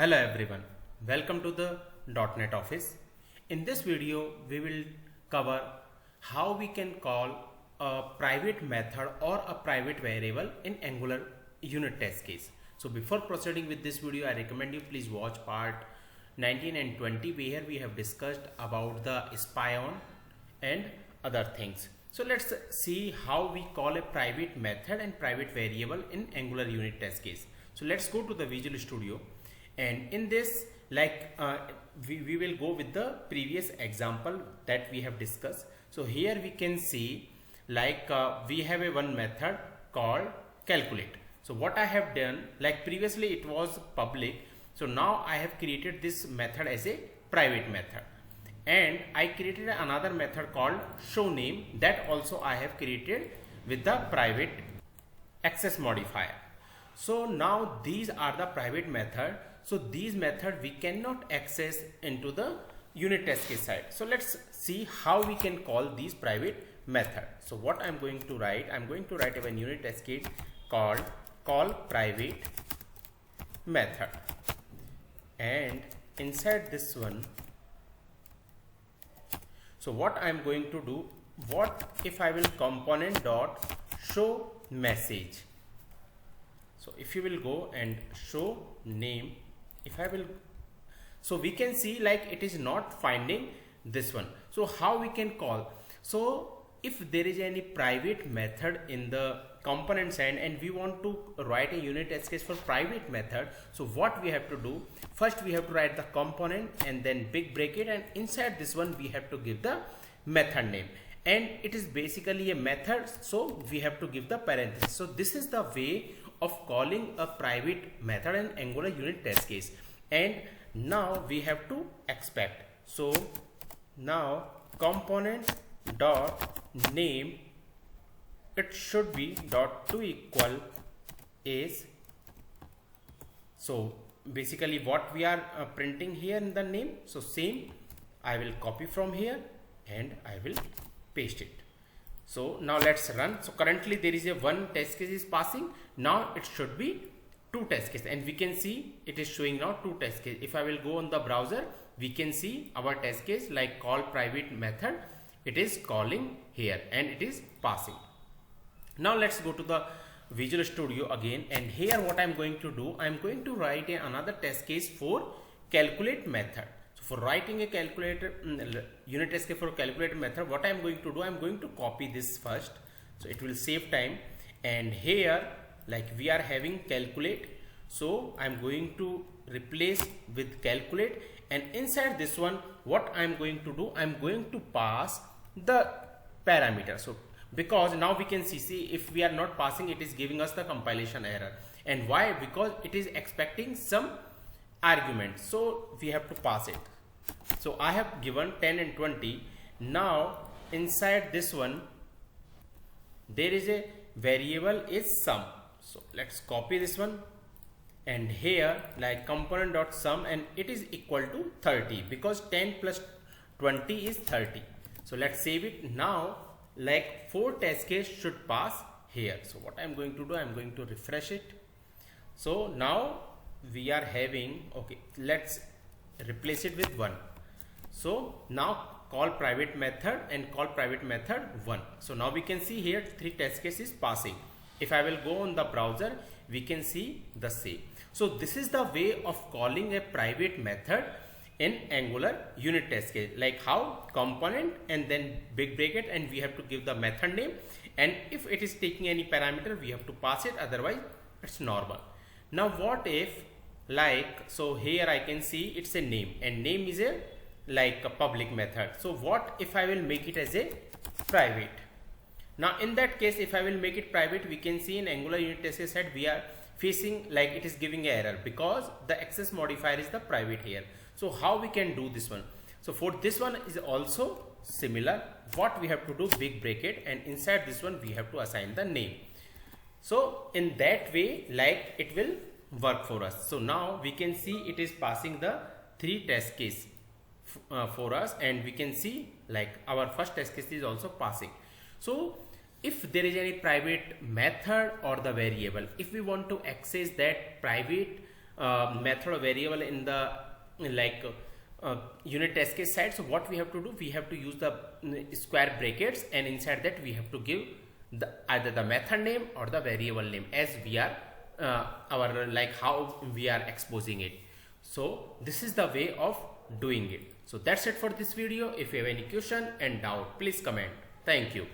Hello everyone, welcome to the .NET Office. In this video, we will cover how we can call a private method or a private variable in Angular unit test case. So before proceeding with this video, I recommend you please watch part 19 and 20 where we have discussed about the spy on and other things. So let's see how we call a private method and private variable in Angular unit test case. So let's go to the Visual Studio. And in this, we will go with the previous example that we have discussed. So here we can see we have a one method called calculate. So what I have done, like previously it was public. So now I have created this method as a private method. And I created another method called show name, that also I have created with the private access modifier. So now these are the private method. So these method we cannot access into the unit test case side. So let's see how we can call these private method. So what I'm going to write a unit test case called call private method, and inside this one, so what I'm going to do, what if I will component dot show message. So if you will go and show name, if I will, so we can see like it is not finding this one. So how we can call? So if there is any private method in the component side and we want to write a unit test case for private method, so what we have to do, first we have to write the component and then big bracket, and inside this one we have to give the method name, and it is basically a method, so we have to give the parenthesis. So this is the way of calling a private method in Angular unit test case. And now we have to expect. So now component dot name, it should be dot to equal is, so basically what we are printing here in the name. So same I will copy from here and I will paste it. So now let's run. So currently there is a one test case is passing. Now it should be two test case, and we can see it is showing now two test case. If I will go on the browser, we can see our test case like call private method. It is calling here and it is passing. Now let's go to the Visual Studio again, and here what I'm going to do, I'm going to write another test case for calculate method. For writing a calculator unit test case for calculate method, what I am going to do, I am going to copy this first, so it will save time. And here like we are having calculate, so I am going to replace with calculate, and inside this one what I am going to do, I am going to pass the parameter. So because now we can see if we are not passing, it is giving us the compilation error. And why? Because it is expecting some argument, so we have to pass it. So I have given 10 and 20. Now inside this one there is a variable is sum. So let's copy this one, and here like component dot sum, and it is equal to 30 because 10 plus 20 is 30. So let's save it. Now like 4 test case should pass here. So what I'm going to do, I'm going to refresh it. So now we are having, okay, let's replace it with 1. So now call private method and call private method 1. So now we can see here 3 test cases passing. If I will go on the browser, we can see the same. So this is the way of calling a private method in Angular unit test case, like how component and then big bracket, and we have to give the method name, and if it is taking any parameter we have to pass it, otherwise it's normal. Now what if, like, so here I can see it's a name, and name is a like a public method. So what if I will make it as a private? Now in that case, if I will make it private, we can see in Angular unit test case side we are facing like it is giving error because the access modifier is the private here. So how we can do this one? So for this one is also similar. What we have to do, big bracket, and inside this one we have to assign the name. So in that way like it will work for us. So now we can see it is passing the 3 test case for us, and we can see like our first test case is also passing. So if there is any private method or the variable, if we want to access that private method or variable in the like unit test case side. So what we have to do, we have to use the square brackets, and inside that we have to give either the method name or the variable name as we are our like how we are exposing it. So this is the way of doing it. So that's it for this video. If you have any question and doubt, please comment. Thank you.